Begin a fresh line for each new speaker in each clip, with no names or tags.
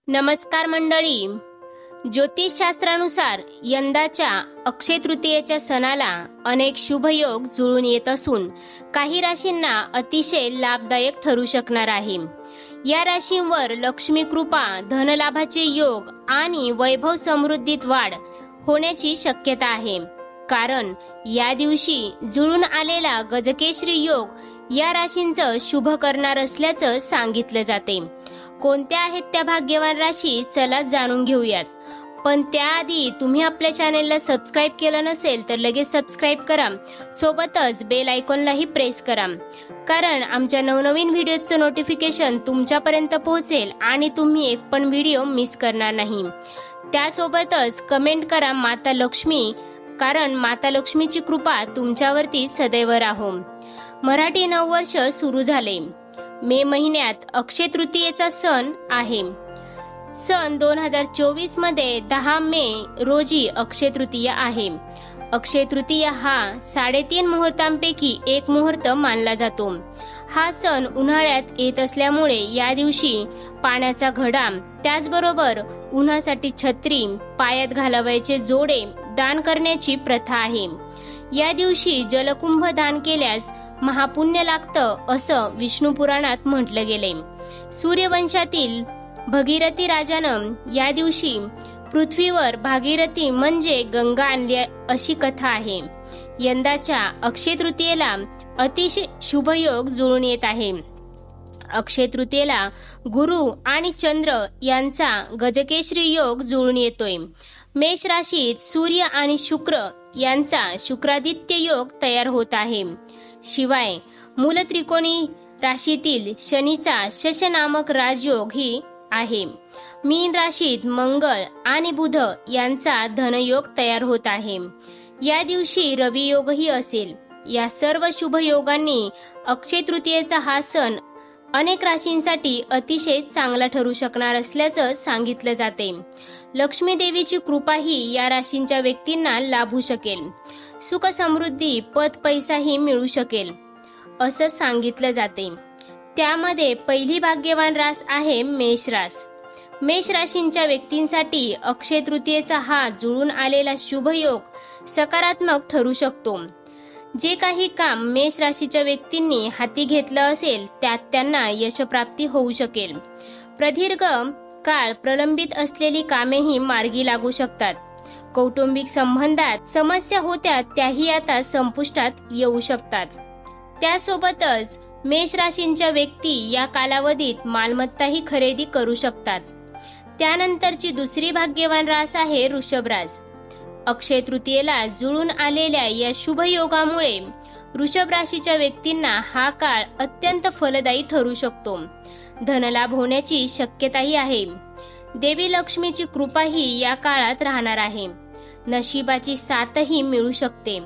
नमस्कार मंडळी. ज्योतिषशास्त्रानुसार यंदाच्या अक्षय तृतीयेच्या सणाला अनेक शुभयोग जुळून येत असून काही राशींना अतिशय लाभदायक ठरू शकणार आहे. या राशींवर लक्ष्मी कृपा, धनलाभाचे योग आणि वैभव समृद्धीत वाढ होण्याची शक्यता आहे. कारण या दिवशी जुळून आलेला गजकेसरी योग या राशींचं शुभ करणार असल्याचं सांगितलं जाते. कोणत्या आहेत त्या भाग्यवान राशी, चला जाणून घेऊयात. पण त्याआधी तुम्ही आपल्या चॅनेलला सबस्क्राईब केलं नसेल तर लगेच सबस्क्राईब करा, सोबतच बेल आयकॉनलाही प्रेस करा, कारण आमच्या नवनवीन व्हिडिओचं नोटिफिकेशन तुमच्यापर्यंत पोहोचेल आणि तुम्ही एक पण व्हिडिओ मिस करणार नाही. त्यासोबतच कमेंट करा माता लक्ष्मी, कारण माता लक्ष्मीची कृपा तुमच्यावरती सदैव राहो. मराठी नववर्ष सुरू झाले. मे महिन्यात अक्षय तृतीयेचा सण आहे. सन 2024 मध्ये 10 मे रोजी अक्षय तृतीय आहे. अक्षय तृतीय हा 3.5 मुहूर्तांपैकी एक मुहूर्त मानला जातो. हा सण उन्हाळ्यात येत असल्यामुळे या दिवशी पाण्याचा घडा, त्याचबरोबर उन्हासाठी छत्री, पायात घालावयाचे जोडे दान करण्याची प्रथा आहे. या दिवशी जलकुंभ दान केल्यास महापुण्य लागतं असं विष्णू पुराणात म्हटलं गेले. सूर्यवंशातील भगीरथी राजानं या दिवशी पृथ्वीवर भागीरथी म्हणजे गंगा आणली अशी कथा आहे. यंदाच्या अक्षय तृतीयेला अतिशय शुभयोग जुळून येत आहे. अक्षय तृतीयेला गुरु आणि चंद्र यांचा गजकेसरी योग जुळून येतोय. मेष राशीत सूर्य आणि शुक्र यांचा शुक्रादित्य योग तयार होत आहे. शिवाय मूल त्रिकोणी राशीतील शनीचा शश नामक राजयोग ही आहे. मीन राशीत मंगळ आणि बुध यांचा धनयोग तयार होत आहे. या दिवशी रवी योगही असेल. या सर्व शुभ योगांनी अक्षय तृतीयेचा हा सण अनेक राशींसाठी अतिशय चांगला ठरू शकणार असल्याचं सांगितलं जाते. लक्ष्मी देवीची कृपाही या राशींच्या व्यक्तींना लाभू शकेल. सुख समृद्धी, पद पैसाही मिळू शकेल असं सांगितलं जाते. त्यामध्ये पहिली भाग्यवान रास आहे मेष रास. मेष राशींच्या व्यक्तींसाठी अक्षय तृतीयेचा हा जुळून आलेला शुभयोग सकारात्मक ठरू शकतो. जे काही काम मेष राशीच्या व्यक्तींनी हाती घेतलं असेल त्यात त्यांना यशप्राप्ती होऊ शकेल. प्रदीर्घ काळ प्रलंबित असलेली कामेही मार्गी लागू शकतात. कौटुंबिक संबंधात समस्या होत्या त्याही आता संपुष्टात येऊ शकतात. त्यासोबतच मेष राशींच्या व्यक्ती या कालावधीत मालमत्ताही खरेदी करू शकतात. त्यानंतरची दुसरी भाग्यवान रास आहे वृषभ रास. अक्षय तृतीयेला जुळून आलेल्या या शुभ योगामुळे वृषभ राशीच्या व्यक्तींना हा काळ अत्यंत फलदायी ठरू शकतो. धनलाभ होण्याची शक्यताही आहे. देवी लक्ष्मीची कृपाही या काळात राहणार आहे. नशिबाची साथही मिळू शकते.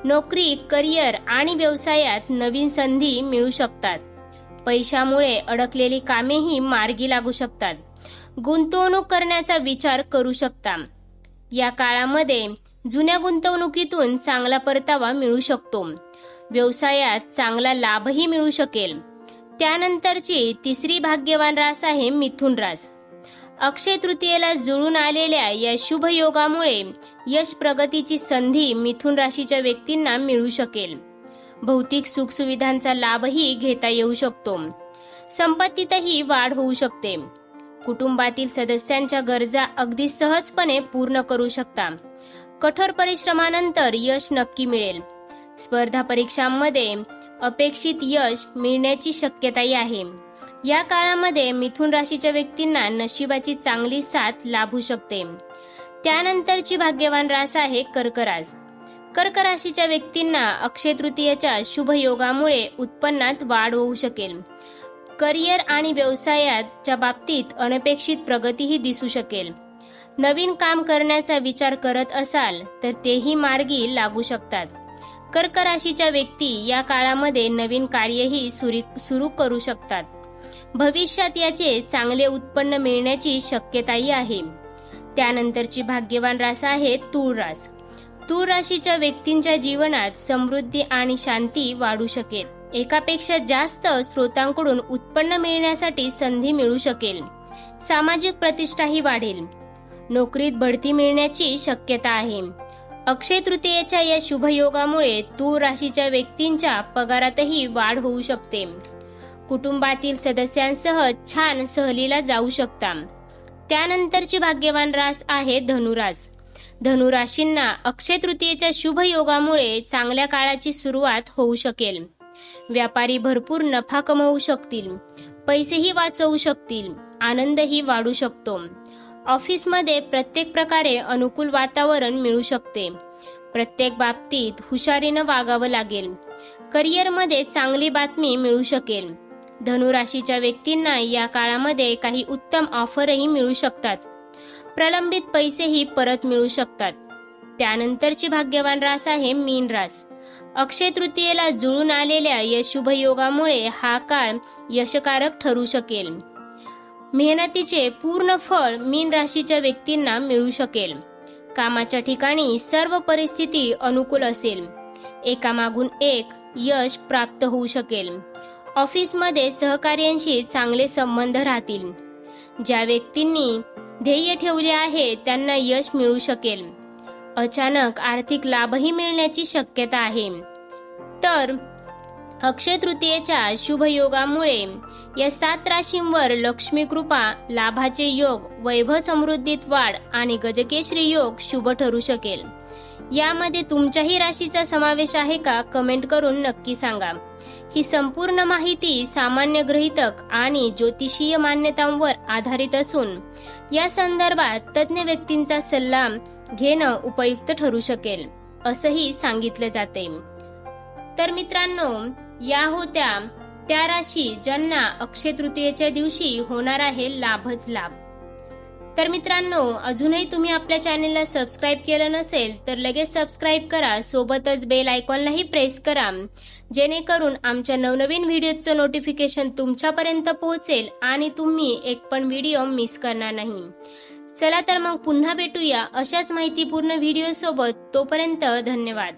नोकरी, करिअर आणि व्यवसायात नवीन संधी मिळू शकतात. पैशामुळे अडकलेली कामेही मार्गी लागू शकतात. गुंतवणूक करण्याचा विचार करू शकता. या काळामध्ये जुन्या गुंतवणुकीतून चांगला परतावा मिळू शकतो. व्यवसायात चांगला लाभही मिळू शकेल. त्यानंतरची तिसरी भाग्यवान रास आहे मिथुन रास. अक्षय तृतीयेला जुळून आलेल्या या शुभ योगामुळे यश प्रगतीची संधी मिथुन राशीच्या व्यक्तींना मिळू शकेल. भौतिक सुखसुविधांचा लाभही घेता येऊ शकतो. संपत्तीतही वाढ होऊ शकते. कुटुंबातील सदस्यांच्या गरजा अगदी सहजपणे पूर्ण करू शकता. कठोर परिश्रमानंतर यश नक्की मिळेल. स्पर्धा परीक्षांमध्ये अपेक्षित यश मिळण्याची शक्यताही आहे. या काळामध्ये मिथुन राशीच्या व्यक्तींना नशिबाची चांगली साथ लाभू शकते. त्यानंतरची भाग्यवान रास आहे कर्क रास. कर्क राशीच्या व्यक्तींना अक्षय तृतीयेच्या शुभ योगामुळे उत्पन्नात वाढ होऊ शकेल. करिअर आणि व्यवसायाच्या बाबतीत अनपेक्षित प्रगतीही दिसू शकेल. नवीन काम करण्याचा विचार करत असाल तर तेही मार्गी लागू शकतात. कर्क राशीच्या व्यक्ती या काळामध्ये नवीन कार्यही सुरू करू शकतात. भविष्यात याचे चांगले उत्पन्न मिळण्याची शक्यताही आहे. त्यानंतरची भाग्यवान रास आहे तूळ रास. तूळ राशीच्या व्यक्तींच्या जीवनात समृद्धी आणि शांती वाढू शकेल. एकापेक्षा जास्त स्रोतांकडून उत्पन्न मिळण्यासाठी संधी मिळू शकेल. सामाजिक प्रतिष्ठाही वाढेल. नोकरीत बढती मिळण्याची शक्यता आहे. अक्षय तृतीयेच्या या शुभयोगामुळे तूळ राशीच्या व्यक्तींच्या पगारातही वाढ होऊ शकते. कुटुंबातील सदस्यांसह छान सहलीला जाऊ शकता. त्यानंतरची भाग्यवान रास आहे धनुरास. धनुराशींना अक्षय तृतीयेच्या शुभ योगामुळे चांगल्या काळाची सुरुवात होऊ शकेल. व्यापारी भरपूर नफा कमवू शकतील. पैसेही वाचवू शकतील. आनंदही वाढू शकतो. ऑफिसमध्ये प्रत्येक प्रकारे अनुकूल वातावरण मिळू शकते. प्रत्येक बाबतीत हुशारीनं वागावं लागेल. करिअरमध्ये चांगली बातमी मिळू शकेल. धनुराशीच्या व्यक्तींना या काळामध्ये काही उत्तम ऑफरही मिळू शकतात. प्रलंबित पैसेही परत मिळू शकतात. त्यानंतरची भाग्यवान रास आहे मीन रास. अक्षय तृतीयेला जुळून आलेल्या या शुभ योगामुळे हा काळ यशकारक ठरू शकेल. मेहनतीचे पूर्ण फळ मीन राशीच्या व्यक्तींना मिळू शकेल. कामाच्या ठिकाणी सर्व परिस्थिती अनुकूल असेल. एकामागून एक यश प्राप्त होऊ शकेल. ऑफिसमध्ये सहकार्यांशी चांगले संबंध राहतील. ज्या व्यक्तींनी ध्येय ठेवले आहे त्यांना यश मिळू शकेल. अचानक आर्थिक लाभही मिळण्याची शक्यता आहे. तर अक्षय तृतीयेच्या शुभ योगामुळे या 7 राशींवर लक्ष्मी कृपा, लाभाचे योग, वैभव समृद्धीत वाढ आणि गजकेसरी योग शुभ ठरू शकेल. यामध्ये तुमच्याही राशीचा समावेश आहे का? कमेंट करून नक्की सांगा. ही संपूर्ण माहिती सामान्य गृहीतक आणि ज्योतिषीय मान्यतांवर आधारित असून या संदर्भात तज्ञ व्यक्तींचा सल्ला घेणं उपयुक्त ठरू शकेल असंही सांगितले जाते. तर मित्रांनो, या होत्या त्या राशी ज्यांना अक्षय तृतीयेच्या दिवशी होणार आहे लाभच लाभ. तर मित्रांनो, अजूनही तुम्ही आपल्या चॅनलला सबस्क्राईब केलं नसेल तर लगेच सबस्क्राईब करा. सोबतच बेल आयकॉनलाही प्रेस करा, जेणेकरून आमच्या नवनवीन व्हिडिओचं नोटिफिकेशन तुमच्यापर्यंत पोहोचेल आणि तुम्ही एक पण व्हिडिओ मिस करणार नाही. चला तर मग पुन्हा भेटूया अशाच माहितीपूर्ण व्हिडिओ सोबत. तोपर्यंत धन्यवाद.